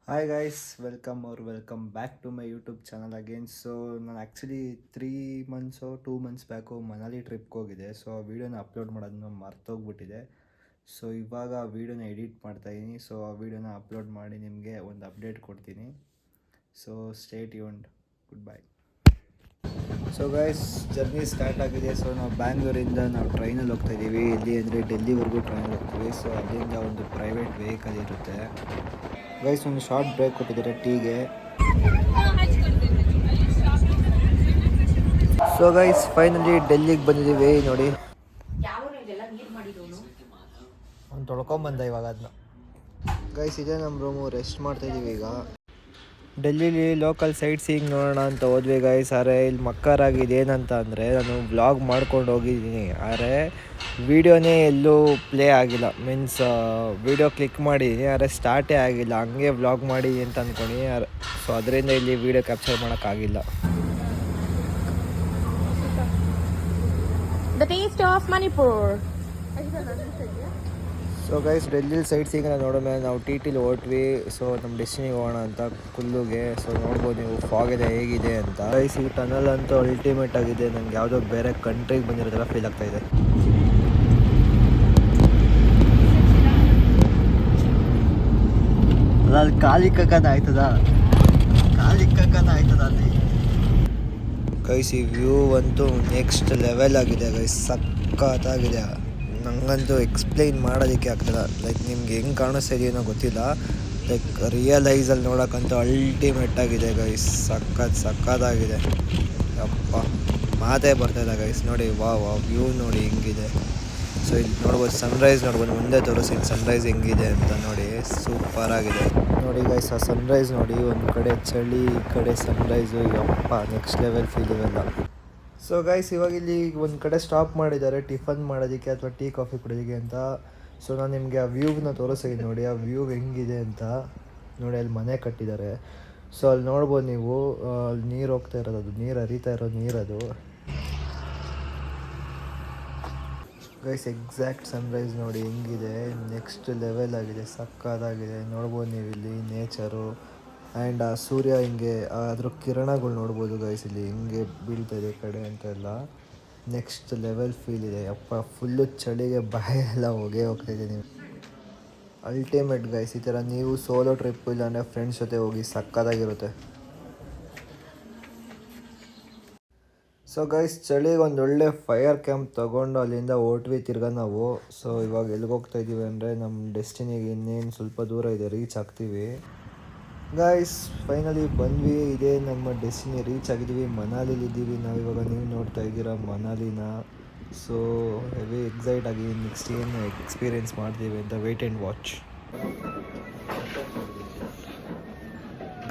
Hi guys, welcome back to my YouTube channel again. So ನಾನು actually 3 months 2 months back Manali ಟ್ರಿಪ್ಗೆ ಹೋಗಿದ್ದೆ. So ಆ ವೀಡಿಯೋನ ಅಪ್ಲೋಡ್ ಮಾಡೋದನ್ನ ಮರ್ತೋಗ್ಬಿಟ್ಟಿದೆ. ಸೊ ಇವಾಗ ಆ ವೀಡಿಯೋನ ಎಡಿಟ್ ಮಾಡ್ತಾಯಿದ್ದೀನಿ. ಸೊ ಆ ವೀಡಿಯೋನ ಅಪ್ಲೋಡ್ ಮಾಡಿ ನಿಮಗೆ ಒಂದು ಅಪ್ಡೇಟ್ ಕೊಡ್ತೀನಿ. So stay tuned. Good bye. So guys, journey start ಆಗಿದೆ. ಸೊ ನಾವು ಬ್ಯಾಂಗ್ಳೂರಿಂದ ಟ್ರೈನಲ್ಲಿ ಹೋಗ್ತಾಯಿದ್ದೀವಿ. ಎಲ್ಲಿ ಅಂದರೆ ಡೆಲ್ಲಿವರೆಗೂ ಟ್ರೈನಲ್ಲಿ ಹೋಗ್ತೀವಿ. ಸೊ ಅಲ್ಲಿಂದ ಒಂದು ಪ್ರೈವೇಟ್ ವೆಹಿಕಲ್ ಇರುತ್ತೆ. ಗೈಸ್, ಒಂದು ಶಾರ್ಟ್ ಬ್ರೇಕ್ ಕೊಟ್ಟಿದ್ದಾರೆ ಟೀಗೆ. ಸೊ ಗೈಸ್, ಫೈನಲಿ ಡೆಲ್ಲಿಗೆ ಬಂದಿದ್ದೀವಿ. ನೋಡಿ, ಅವ್ನು ತೊಳ್ಕೊಂಬಂದ ಇವಾಗ ಅದನ್ನ. ಗೈಸ್, ಇದೇ ನಮ್ಮ ರೂಮು. ರೆಸ್ಟ್ ಮಾಡ್ತಾಯಿದ್ದೀವಿ ಈಗ. ಡೆಲ್ಲಿಲಿ ಲೋಕಲ್ ಸೈಟ್ ಸೀಯಿಂಗ್ ನೋಡೋಣ ಅಂತ ಹೋದ್ವಿ ಗೈಸ್. ಆದರೆ ಇಲ್ಲಿ ಮಕ್ಕರಾಗಿದೆ. ಏನಂತ ಅಂದರೆ, ನಾನು ವ್ಲಾಗ್ ಮಾಡ್ಕೊಂಡು ಹೋಗಿದ್ದೀನಿ, ಆದರೆ ವೀಡಿಯೋನೇ ಎಲ್ಲೂ ಪ್ಲೇ ಆಗಿಲ್ಲ. ಮೀನ್ಸ್ ವೀಡಿಯೋ ಕ್ಲಿಕ್ ಮಾಡಿದ್ದೀನಿ, ಆದರೆ ಸ್ಟಾರ್ಟೇ ಆಗಿಲ್ಲ. ಹಂಗೆ ವ್ಲಾಗ್ ಮಾಡಿ ಅಂತ ಅಂದ್ಕೊಂಡು. ಸೊ ಅದರಿಂದ ಇಲ್ಲಿ ವೀಡಿಯೋ ಕ್ಯಾಪ್ಚರ್ ಮಾಡೋಕ್ಕಾಗಿಲ್ಲ. The taste of Manipur. So guys, Delhi sightseeing ನೋಡೋಮೇಲೆ ನಾವು ಟಿಲಿ ಹೊರಟ್ವಿ. ಸೊ ನಮ್ಮ ಡೆಸ್ಟಿನಿಗೆ ಹೋಗೋಣ ಅಂತ, ಕುಲ್ಲುಗೆ. ಸೊ ನೋಡ್ಬೋದು ನೀವು ಫಾಗ್ ಇದೆ ಹೇಗಿದೆ ಅಂತ. ಗೈಸ್, ಈ ಟನಲ್ ಅಂತೂ ಅಲ್ಟಿಮೇಟ್ ಆಗಿದೆ. ನಂಗೆ ಯಾವುದೋ ಬೇರೆ ಕಂಟ್ರಿಗೆ ಬಂದಿರೋ ಥರ ಫೀಲ್ ಆಗ್ತಾಯಿದೆ. ಅಲ್ಲಿ ಕಾಲಿಕ್ಕನ ಆಯ್ತದ ಅಲ್ಲಿ. ಗೈಸ್, ಈ ವ್ಯೂ ಅಂತೂ ನೆಕ್ಸ್ಟ್ ಲೆವೆಲ್ ಆಗಿದೆ ಗೈಸ್. ಸಖತ್ತಾಗಿದೆ. ನಂಗಂತೂ ಎಕ್ಸ್ಪ್ಲೈನ್ ಮಾಡೋದಕ್ಕೆ ಆಗ್ತದೆ. ಲೈಕ್ ನಿಮ್ಗೆ ಹೆಂಗೆ ಕಾಣಿಸ್ತಿದೆಯೋ ಗೊತ್ತಿಲ್ಲ. ಲೈಕ್ ರಿಯಲೈಸಲ್ಲಿ ನೋಡೋಕ್ಕಂತೂ ಅಲ್ಟಿಮೇಟ್ ಆಗಿದೆ ಗೈಸ್. ಸಕ್ಕತ್ತಾಗಿದೆ. ಅಪ್ಪ, ಮಾತೇ ಬರ್ತಾಯಿಲ್ಲ ಗೈಸ್. ನೋಡಿ, ವಾ ವ್ಯೂ ನೋಡಿ ಹೆಂಗಿದೆ. ಸೊ ಇಲ್ಲಿ ನೋಡ್ಬೋದು, ಸನ್ರೈಸ್ ನೋಡ್ಬೋದು. ಮುಂದೆ ತೋರಿಸಿ ಸನ್ರೈಸ್ ಹೆಂಗಿದೆ ಅಂತ ನೋಡಿ. ಸೂಪರಾಗಿದೆ ನೋಡಿ ಗೈಸ್. ಆ ಸನ್ರೈಸ್ ನೋಡಿ, ಒಂದು ಕಡೆ ಚಳಿ, ಈ ಕಡೆ ಸನ್ರೈಸು. ಯಪ್ಪ, ನೆಕ್ಸ್ಟ್ ಲೆವೆಲ್ ಫೀಲ್ ಇವೆಲ್ಲ. ಸೊ ಗೈಸ್, ಇವಾಗ ಇಲ್ಲಿ ಒಂದು ಕಡೆ ಸ್ಟಾಪ್ ಮಾಡಿದ್ದಾರೆ ಟಿಫನ್ ಮಾಡೋದಕ್ಕೆ ಅಥವಾ ಟೀ ಕಾಫಿ ಕುಡಿಯೋದಕ್ಕೆ ಅಂತ. ಸೊ ನಾನು ನಿಮಗೆ ಆ ವ್ಯೂನ ತೋರಿಸ್ತೀನಿ ನೋಡಿ. ಆ ವ್ಯೂ ಹೆಂಗಿದೆ ಅಂತ ನೋಡಿ. ಅಲ್ಲಿ ಮನೆ ಕಟ್ಟಿದ್ದಾರೆ. ಸೊ ಅಲ್ಲಿ ನೋಡ್ಬೋದು ನೀವು, ಅಲ್ಲಿ ನೀರು ಹೋಗ್ತಾ ಇರೋದು, ಅದು ನೀರು ಹರಿತಾ ಇರೋ ನೀರದು. ಗೈಸ್, ಎಕ್ಸಾಕ್ಟ್ ಸನ್ರೈಸ್ ನೋಡಿ ಹೆಂಗಿದೆ. ನೆಕ್ಸ್ಟ್ ಲೆವೆಲ್ ಆಗಿದೆ. ಸಕ್ಕತ್ತಾಗಿದೆ. ನೋಡ್ಬೋದು ನೀವು ಇಲ್ಲಿ ನೇಚರು ಆ್ಯಂಡ್ ಆ ಸೂರ್ಯ ಹಿಂಗೆ ಅದ್ರ ಕಿರಣಗಳು ನೋಡ್ಬೋದು ಗೈಸ್. ಇಲ್ಲಿ ಹಿಂಗೆ ಬೀಳ್ತಾ ಇದೆ ಕಡೆ ಅಂತೆಲ್ಲ. ನೆಕ್ಸ್ಟ್ ಲೆವೆಲ್ ಫೀಲ್ ಇದೆ. ಅಪ್ಪ, ಫುಲ್ಲು ಚಳಿಗೆ ಬಾಯೆಲ್ಲ ಹೋಗ್ತಾಯಿದೆ. ನೀವು ಅಲ್ಟಿಮೇಟ್ ಗೈಸ್. ಈ ಥರ ನೀವು ಸೋಲೋ ಟ್ರಿಪ್ ಇಲ್ಲಾಂದರೆ ಫ್ರೆಂಡ್ಸ್ ಜೊತೆ ಹೋಗಿ ಸಕ್ಕತ್ತಾಗಿರುತ್ತೆ. ಸೊ ಗೈಸ್, ಚಳಿಗೆ ಒಂದೊಳ್ಳೆ ಫೈರ್ ಕ್ಯಾಂಪ್ ತೊಗೊಂಡು ಅಲ್ಲಿಂದ ಹೊರಟ್ವಿ ತಿರ್ಗಾ ನಾವು. ಸೊ ಇವಾಗ ಎಲ್ಲಿಗೆ ಹೋಗ್ತಾಯಿದ್ದೀವಿ ಅಂದರೆ, ನಮ್ಮ ಡೆಸ್ಟಿನಿಗೆ ಇನ್ನೇನು ಸ್ವಲ್ಪ ದೂರ ಇದೆ, ರೀಚ್ ಆಗ್ತೀವಿ ಗೈಸ್. ಫೈನಲಿ ಬಂದ್ವಿ. ಇದೇ ನಮ್ಮ ಡೆಸ್ಟಿನಿ. ರೀಚ್ ಆಗಿದ್ದೀವಿ. ಮನಾಲಿಲಿದ್ದೀವಿ ನಾವಿವಾಗ. ನೀವು ನೋಡ್ತಾ ಇದ್ದೀರಾ ಮನಾಲಿನ. ಸೊ ಹೆವಿ ಎಕ್ಸೈಟ್ ಆಗಿ ನೆಕ್ಸ್ಟ್ ಏನು ಎಕ್ಸ್ಪೀರಿಯೆನ್ಸ್ ಮಾಡ್ತೀವಿ ಅಂತ ವೇಟ್ ಆ್ಯಂಡ್ ವಾಚ್.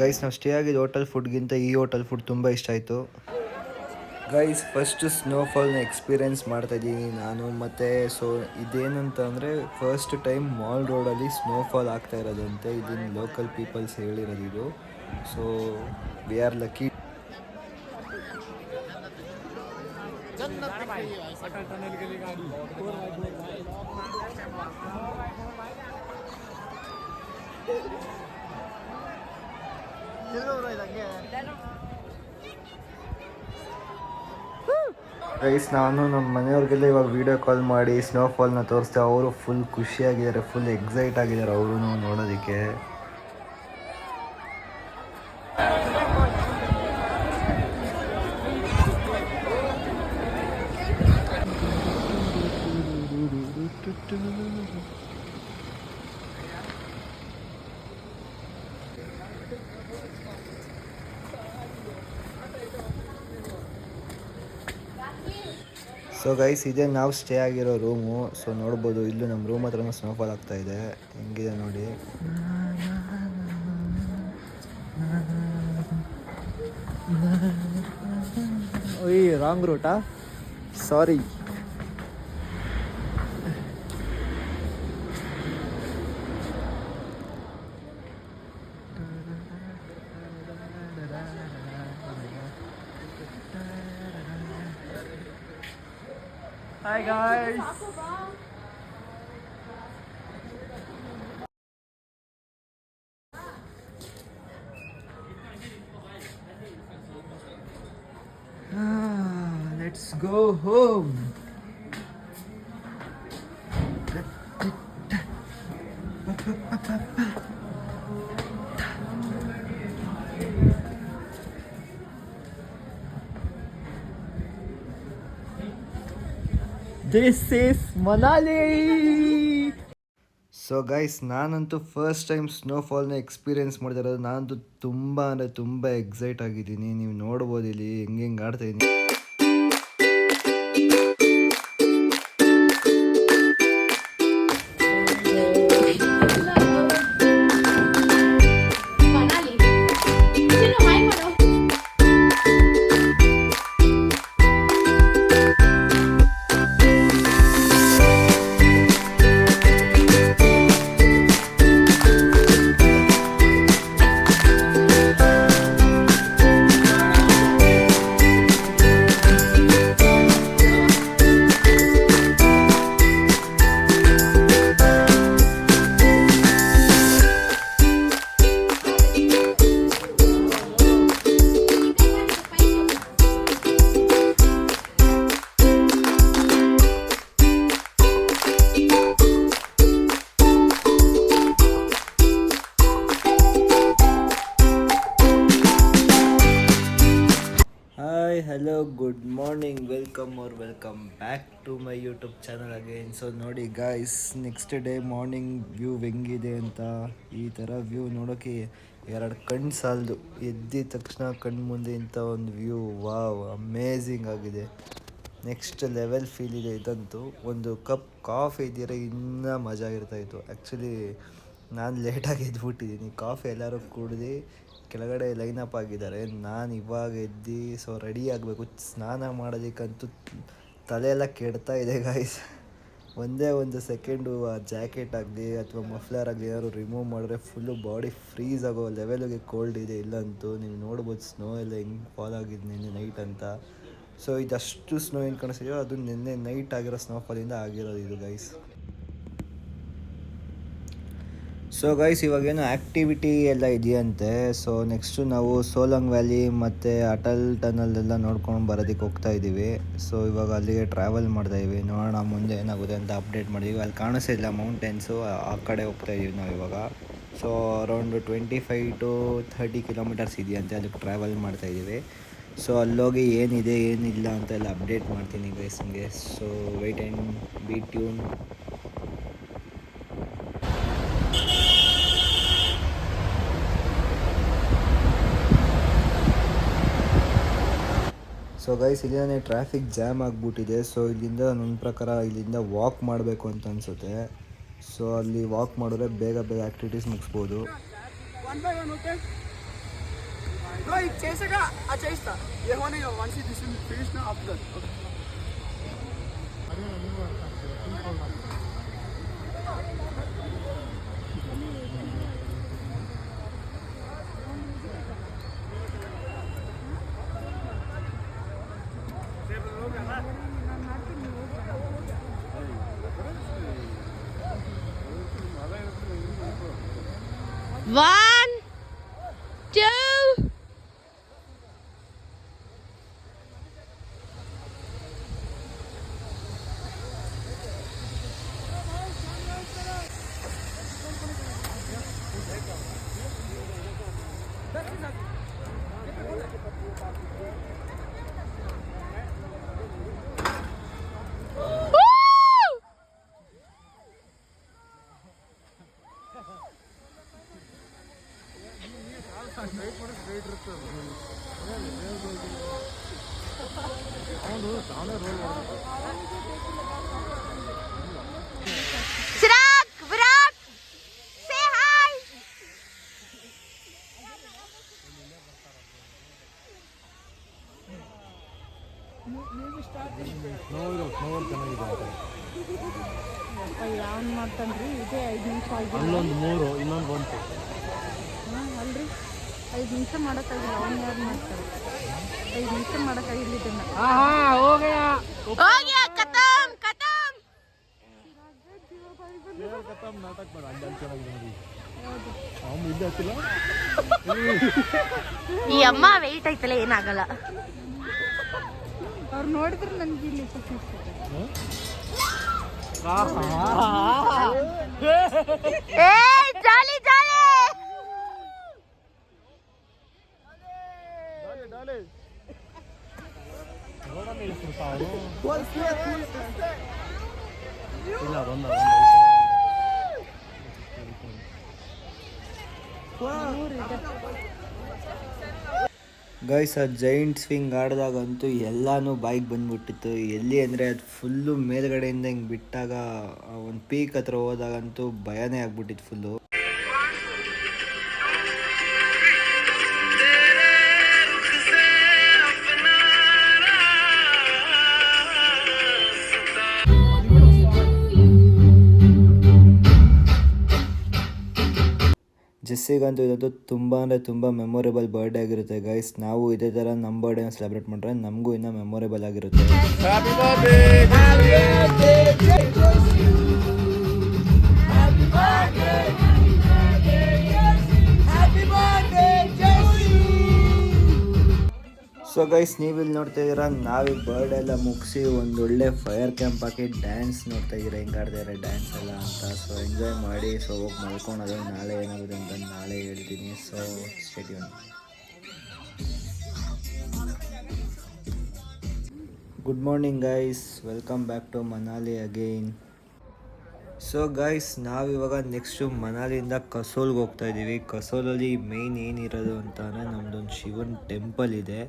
ಗೈಸ್, ನಾವು ಸ್ಟೇ ಆಗಿದ್ದು ಹೋಟೆಲ್ ಫುಡ್ಗಿಂತ ಈ ಹೋಟೆಲ್ ಫುಡ್ ತುಂಬ ಇಷ್ಟ ಆಯಿತು ಗೈಸ್. ಫಸ್ಟು ಸ್ನೋಫಾಲ್ನ ಎಕ್ಸ್ಪೀರಿಯೆನ್ಸ್ ಮಾಡ್ತಾಯಿದ್ದೀನಿ ನಾನು. ಮತ್ತು ಸೊ ಇದೇನಂತ ಅಂದರೆ, ಫಸ್ಟ್ ಟೈಮ್ ಮಾಲ್ ರೋಡಲ್ಲಿ ಸ್ನೋಫಾಲ್ ಆಗ್ತಾ ಇರೋದಂತೆ. ಇದನ್ನು ಲೋಕಲ್ ಪೀಪಲ್ಸ್ ಹೇಳಿರೋದು ಇದು. So we are lucky. Guys, ನಾನು ನಮ್ಮ ಮನೆಯವ್ರಿಗೆಲ್ಲ ಇವಾಗ ವೀಡಿಯೋ ಕಾಲ್ ಮಾಡಿ ಸ್ನೋಫಾಲ್ನ ತೋರಿಸ್ದೆ. ಅವರು ಫುಲ್ ಖುಷಿಯಾಗಿದ್ದಾರೆ, ಫುಲ್ ಎಕ್ಸೈಟ್ ಆಗಿದ್ದಾರೆ ಅವರು ನೋಡೋದಕ್ಕೆ. ಸೊ ಗೈಸ್, ಇದೇ ನಾವು ಸ್ಟೇ ಆಗಿರೋ ರೂಮು. ಸೊ ನೋಡ್ಬೋದು, ಇಲ್ಲೂ ನಮ್ಮ ರೂಮ್ ಹತ್ರನೂ ಸ್ನೋಫಾಲ್ ಆಗ್ತಾಯಿದೆ. ಹೆಂಗಿದೆ ನೋಡಿ. ಓಯ್, ರಾಂಗ್ ರೂಟಾ? Sorry. Hi guys. Let's go home. This is Manali. So guys, ನಾನಂತೂ ಫಸ್ಟ್ ಟೈಮ್ ಸ್ನೋಫಾಲ್ನ ಎಕ್ಸ್ಪೀರಿಯೆನ್ಸ್ ಮಾಡ್ತಿರೋದು. ನಾನಂತೂ ತುಂಬ ಅಂದರೆ ತುಂಬ ಎಕ್ಸೈಟ್ ಆಗಿದ್ದೀನಿ. ನೀವು ನೋಡ್ಬೋದು ಇಲ್ಲಿ ಹೆಂಗೆ ಆಡ್ತಾಯಿದ್ದೀನಿ. Hello, good morning, welcome back to my YouTube channel again. So ನೋಡಿ guys, next day morning view ಹೆಂಗಿದೆ ಅಂತ. ಈ ಥರ ವ್ಯೂ ನೋಡೋಕ್ಕೆ ಎರಡು ಕಣ್ಣು ಸಾಲದು. ಎದ್ದಿದ ತಕ್ಷಣ ಕಣ್ಣು ಮುಂದೆ ಇಂಥ ಒಂದು ವ್ಯೂ, ವಾವ್, ಅಮೇಝಿಂಗ್ ಆಗಿದೆ. ನೆಕ್ಸ್ಟ್ ಲೆವೆಲ್ ಫೀಲ್ ಇದೆ ಇದಂತೂ. ಒಂದು ಕಪ್ ಕಾಫಿ ಇದ್ದಿದ್ರೆ ಇನ್ನೂ ಮಜಾ ಇರ್ತಾಯಿತ್ತು. ಆ್ಯಕ್ಚುಲಿ ನಾನು ಲೇಟಾಗಿ ಎದ್ಬಿಟ್ಟಿದ್ದೀನಿ. ಕಾಫಿ ಎಲ್ಲರೂ ಕುಡ್ದು ಕೆಳಗಡೆ ಲೈನಪ್ ಆಗಿದ್ದಾರೆ. ನಾನು ಇವಾಗ ಎದ್ದು ಸೊ ರೆಡಿ ಆಗಬೇಕು. ಸ್ನಾನ ಮಾಡೋದಕ್ಕಂತೂ ತಲೆಯೆಲ್ಲ ಕೆಡ್ತಾ ಇದೆ ಗಾಯ್ಸ್. ಒಂದೇ ಒಂದು ಸೆಕೆಂಡು ಆ ಜಾಕೆಟ್ ಆಗಲಿ ಅಥವಾ ಮಫ್ಲರ್ ಆಗಲಿ ಏನಾದ್ರು ರಿಮೂವ್ ಮಾಡಿದ್ರೆ ಫುಲ್ಲು ಬಾಡಿ ಫ್ರೀಸ್ ಆಗೋ ಲೆವೆಲ್ಗೆ ಕೋಲ್ಡ್ ಇದೆ ಇಲ್ಲಂತೂ. ನೀವು ನೋಡ್ಬೋದು ಸ್ನೋ ಎಲ್ಲ ಹೆಂಗೆ ಫಾಲ್ ಆಗಿದೆ ನಿನ್ನೆ ನೈಟ್ ಅಂತ. ಸೊ ಇದಷ್ಟು ಸ್ನೋ ಏನು ಕಾಣಿಸ್ತಿದೆಯೋ ಅದು ನಿನ್ನೆ ನೈಟ್ ಆಗಿರೋ ಸ್ನೋಫಾಲಿಂದ ಆಗಿರೋದು ಇದು ಗೈಸ್. ಸೊ ಗೈಸ್, ಇವಾಗೇನು ಆ್ಯಕ್ಟಿವಿಟಿ ಎಲ್ಲ ಇದೆಯಂತೆ. ಸೊ ನೆಕ್ಸ್ಟು ನಾವು ಸೋಲಂಗ್ ವ್ಯಾಲಿ ಮತ್ತು ಅಟಲ್ ಟನಲ್ ಎಲ್ಲ ನೋಡ್ಕೊಂಡು ಬರೋದಕ್ಕೆ ಹೋಗ್ತಾ ಇದ್ದೀವಿ. ಸೊ ಇವಾಗ ಅಲ್ಲಿಗೆ ಟ್ರಾವೆಲ್ ಮಾಡ್ತಾಯಿದ್ವಿ. ನೋಡೋಣ ಮುಂದೆ ಏನಾಗುತ್ತೆ ಅಂತ ಅಪ್ಡೇಟ್ ಮಾಡಿದ್ವಿ. ಅಲ್ಲಿ ಕಾಣಿಸ್ತಿಲ್ಲ ಮೌಂಟೇನ್ಸು, ಆ ಕಡೆ ಹೋಗ್ತಾ ಇದ್ದೀವಿ ನಾವು ಇವಾಗ. ಸೊ ಅರೌಂಡ್ 25 to 30 ಕಿಲೋಮೀಟರ್ಸ್ ಇದೆಯಂತೆ, ಅದಕ್ಕೆ ಟ್ರಾವೆಲ್ ಮಾಡ್ತಾಯಿದ್ದೀವಿ. ಸೊ ಅಲ್ಲೋಗಿ ಏನಿದೆ ಏನಿಲ್ಲ ಅಂತ ಎಲ್ಲ ಅಪ್ಡೇಟ್ ಮಾಡ್ತೀನಿ ಗೈಸ್ ನಿಮಗೆ. So wait and be tune. So guys, ಇಲ್ಲಿಂದ ಟ್ರಾಫಿಕ್ ಜಾಮ್ ಆಗಿಬಿಟ್ಟಿದೆ. ಸೊ ಇಲ್ಲಿಂದ ನನ್ನ ಪ್ರಕಾರ ಇಲ್ಲಿಂದ ವಾಕ್ ಮಾಡಬೇಕು ಅಂತ ಅನಿಸುತ್ತೆ. ಸೊ ಅಲ್ಲಿ ವಾಕ್ ಮಾಡಿದ್ರೆ ಬೇಗ activities ಮುಗಿಸ್ಬೋದು. One, two. Chirag, Virat, say hi. ಯಾವನ್ ಮಾಡ್ತಾನ್ರಿ? ಇದೇ 5 ನಿಮಿಷ ಆಗಿದೆ. ಅಲ್ಲೊಂದು 3, ಇನ್ನೊಂದು 1. ಅಲ್ರಿ 5 ನಿಮಿಷ ಮಾಡೋಕ್ಕಾಗಿಲ್ಲ. ಅವ್ನು ಯಾರು ಮಾಡ್ತಾರೆ? 5 ನಿಮಿಷ ಮಾಡೋಕ್ಕಾಗಿಲ್ಲ ಇದನ್ನ. ನಾಟಕ ಮಾಡ ಅಲ್ಲಿ ಚೆನ್ನಾಗಿದೆ. ಈ ಅಮ್ಮ ವೆಯ್ಟ್ ಐತಲ್ಲ, ಏನಾಗಲ್ಲ. ಅವ್ರು ನೋಡಿದ್ರೆ ನನಗೆ ಇಲ್ಲಿ ಖುಷಿ ಇರ್ತದೆ. ಜಾಲಿ ಜಾಲಿ ಗೈಸ್ ಆ ಜೈಂಟ್ ಸ್ವಿಂಗ್ ಆಡಿದಾಗಂತೂ ಎಲ್ಲನೂ ಬಾಯಿಗೆ ಬಂದ್ಬಿಟ್ಟಿತ್ತು. ಎಲ್ಲಿ ಅಂದರೆ ಅದು ಫುಲ್ಲು ಮೇಲ್ಗಡೆಯಿಂದ ಹಿಂಗೆ ಬಿಟ್ಟಾಗ ಒಂದು ಪೀಕ್ ಹತ್ರ ಹೋದಾಗಂತೂ ಭಯನೇ ಆಗ್ಬಿಟ್ಟಿತ್ತು ಫುಲ್ಲು. ಜೆಸ್ಸಿಗಂತೂ ಇದೊಂದು ತುಂಬ ಅಂದರೆ ತುಂಬ ಮೆಮೊರೇಬಲ್ ಬರ್ಡೇ ಆಗಿರುತ್ತೆ ಗೈಸ್. ನಾವು ಇದೇ ಥರ ನಮ್ಮ ಬರ್ಡೇನ ಸೆಲೆಬ್ರೇಟ್ ಮಾಡಿದ್ರೆ ನಮಗೂ ಇನ್ನೂ ಮೆಮೊರೇಬಲ್ ಆಗಿರುತ್ತೆ. ಸೊ ಗೈಸ್ ನೀವಿಲ್ಲಿ ನೋಡ್ತಾ ಇದ್ದೀರಾ, ನಾವೀಗ ಬರ್ಡೇ ಎಲ್ಲ ಮುಗಿಸಿ ಒಂದೊಳ್ಳೆ ಫೈರ್ ಕ್ಯಾಂಪ್ ಹಾಕಿ ಡ್ಯಾನ್ಸ್ ನೋಡ್ತಾ ಇದ್ದೀರಾ ಹೆಂಗೆ ಆಡ್ತಾರೆ ಡ್ಯಾನ್ಸ್ ಎಲ್ಲ ಅಂತ. ಸೊ ಎಂಜಾಯ್ ಮಾಡಿ. ಸೊ ಹೋಗಿ ಮಲ್ಕೊಳೋದು. ನಾಳೆ ಏನಾಗುತ್ತೆ ಅಂತ ನಾಳೆ ಹೇಳ್ತೀನಿ. So stay tune. Good morning guys, welcome back to Manali again. So guys ನಾವಿವಾಗ ನೆಕ್ಸ್ಟು ಮನಾಲಿಯಿಂದ ಕಸೋಲ್ಗೆ ಹೋಗ್ತಾ ಇದ್ದೀವಿ. ಕಸೋಲಲ್ಲಿ ಮೇಯ್ನ್ ಏನಿರೋದು ಅಂತಂದರೆ ನಮ್ಮದೊಂದು ಶಿವನ್ ಟೆಂಪಲ್ ಇದೆ.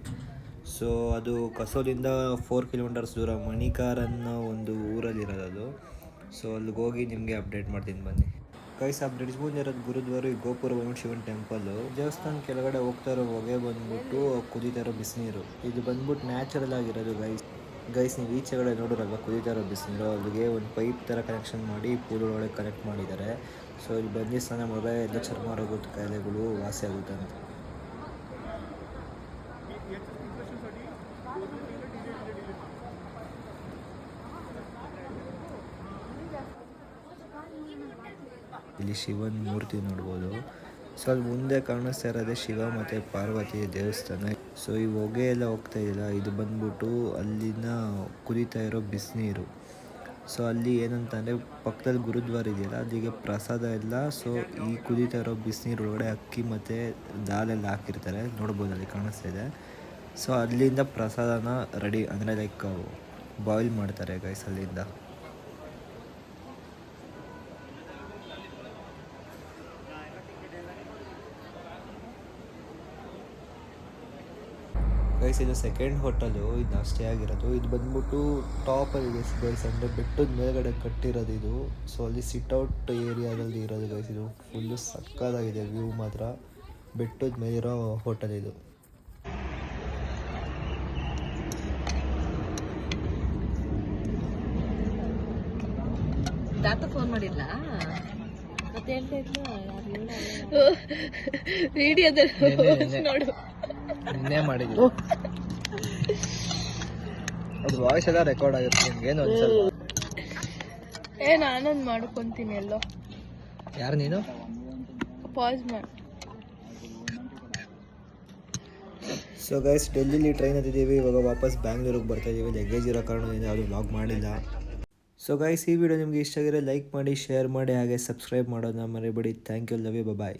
ಸೊ ಅದು ಕಸೋಲಿಂದ 4 ಕಿಲೋಮೀಟರ್ಸ್ ದೂರ ಮಣಿಕಾರ್ ಅನ್ನೋ ಒಂದು ಊರಲ್ಲಿರೋದು. ಸೊ ಅಲ್ಲಿಗೆ ಹೋಗಿ ನಿಮಗೆ ಅಪ್ಡೇಟ್ ಮಾಡ್ತೀನಿ ಬನ್ನಿ ಗೈಸ್. ಆ ಬ್ರಿಡ್ಜ್ ಮುಂದೆ ಇರೋದು ಗುರುದ್ವಾರ, ಈ ಗೋಪುರ ಬಂದ್ಬಿಟ್ಟು ಶಿವನ್ ಟೆಂಪಲ್ಲು. ದೇವಸ್ಥಾನ ಕೆಳಗಡೆ ಹೋಗ್ತಾ ಇರೋ ಹೊಗೆ ಬಂದ್ಬಿಟ್ಟು ಕುದೀತಾ ಇರೋ ಬಿಸಿನೀರು. ಇದು ಬಂದ್ಬಿಟ್ಟು ನ್ಯಾಚುರಲ್ ಆಗಿರೋದು ಗೈಸ್ ನೀವು ಈಚೆಗಡೆ ನೋಡೋರಲ್ವ ಕುದೀತಾ ಇರೋ ಬಿಸಿನೀರು, ಅಲ್ಲಿಗೆ ಒಂದು ಪೈಪ್ ಥರ ಕನೆಕ್ಷನ್ ಮಾಡಿ ಪೂಲ್ ಒಳಗೆ ಕನೆಕ್ಟ್ ಮಾಡಿದ್ದಾರೆ. ಸೊ ಇಲ್ಲಿ ಬಂದು ಸ್ನಾನ ಮಾಡಿದ್ರೆ ಎಲ್ಲ ಚರ್ಮ ರೋಗದ ಕಾಯಿಲೆಗಳು ವಾಸಿ ಆಗುತ್ತೆ ಅಂತ. ಇಲ್ಲಿ ಶಿವನ ಮೂರ್ತಿ ನೋಡ್ಬೋದು. ಸೊ ಅಲ್ಲಿ ಮುಂದೆ ಕಾಣಿಸ್ತಾ ಇರೋದೇ ಶಿವ ಮತ್ತು ಪಾರ್ವತಿ ದೇವಸ್ಥಾನ. ಸೊ ಈ ಹೊಗೆ ಎಲ್ಲ ಹೋಗ್ತಾ ಇದೆಯಲ್ಲ, ಇದು ಬಂದ್ಬಿಟ್ಟು ಅಲ್ಲಿನ ಕುದೀತಾ ಇರೋ ಬಿಸಿನೀರು. ಸೊ ಅಲ್ಲಿ ಏನಂತಂದರೆ ಪಕ್ಕದಲ್ಲಿ ಗುರುದ್ವಾರ ಇದೆಯಲ್ಲ, ಅಲ್ಲಿಗೆ ಪ್ರಸಾದ ಎಲ್ಲ ಸೊ ಈ ಕುದೀತಾ ಇರೋ ಬಿಸಿನೀರು ಒಳಗಡೆ ಅಕ್ಕಿ ಮತ್ತು ದಾಲೆಲ್ಲ ಹಾಕಿರ್ತಾರೆ, ನೋಡ್ಬೋದು ಅಲ್ಲಿ ಕಾಣಿಸ್ತಾ ಇದೆ. ಸೊ ಅಲ್ಲಿಂದ ಪ್ರಸಾದನ ರೆಡಿ ಅಂದರೆ ಲೈಕ್ ಬಾಯ್ಲ್ ಮಾಡ್ತಾರೆ ಗೈಸ್ ಅಲ್ಲಿಂದ. ಗೈಸ್ ಇದು ಸೆಕೆಂಡ್ ಹೋಟೆಲು, ಇದು ಸ್ಟೇ ಆಗಿರೋದು. ಇದು ಬಂದ್ಬಿಟ್ಟು ಟಾಪಲ್ಲಿದೆ ಗೈಸ್, ಅಂದರೆ ಬೆಟ್ಟದ ಮೇಲ್ಗಡೆ ಕಟ್ಟಿರೋದು ಇದು. ಸೊ ಅಲ್ಲಿ ಸಿಟ್ಔಟ್ ಏರಿಯಾದಲ್ಲಿ ಇರೋದು ಗೈಸ್. ಇದು ಫುಲ್ಲು ಸಕ್ಕತ್ತಾಗಿದೆ ವ್ಯೂ ಮಾತ್ರ. ಬೆಟ್ಟದ ಮೇಲಿರೋ ಹೋಟೆಲ್ ಇದು. ಫೋನ್ ಮಾಡಿಲ್ಲ ಮತ್ತೆ ಹೇಳ್ತಾ ಇದ್ಲು ವಿಡಿಯೋದಲ್ಲಿ ನೋಡು ಇನ್ನೇ ಮಾಡಿದ್ವಿ. ಅದು ವಾಯ್ಸ್ ಎಲ್ಲ ರೆಕಾರ್ಡ್ ಆಗಿರುತ್ತೆ, ನಿಮ್ಗೇನು ಅನ್ಸಲ್ಲ. ನಾನೊಂದು ಮಾಡ್ಕೊಂತೀನಿ ಎಲ್ಲೋ. ಯಾರು ನೀನು? ಪಾಸ್ ಮಾಡಿ. ಸೊ ಗೈಸ್ ಡೆಲ್ಲಿಲಿ ಟ್ರೈನ್ ಹತ್ತಿದ್ದೀವಿ, ಇವಾಗ ವಾಪಸ್ ಬ್ಯಾಂಗ್ಳೂರಿಗೆ ಬರ್ತಾ ಇದ್ದೀವಿ. ಲಗೇಜ್ ಇರೋ ಕಾರಣದಿಂದ ಯಾವುದು ವ್ಲಾಗ್ ಮಾಡಿಲ್ಲ. ಸೊ ಗೈಸ್ ಈ ವಿಡಿಯೋ ನಿಮಗೆ ಇಷ್ಟ ಆಗಿರೋ ಲೈಕ್ ಮಾಡಿ, ಶೇರ್ ಮಾಡಿ, ಹಾಗೆ ಸಬ್ಸ್ಕ್ರೈಬ್ ಮಾಡೋದನ್ನ ಮರಿಬೇಡಿ. Thank you, love you, bye.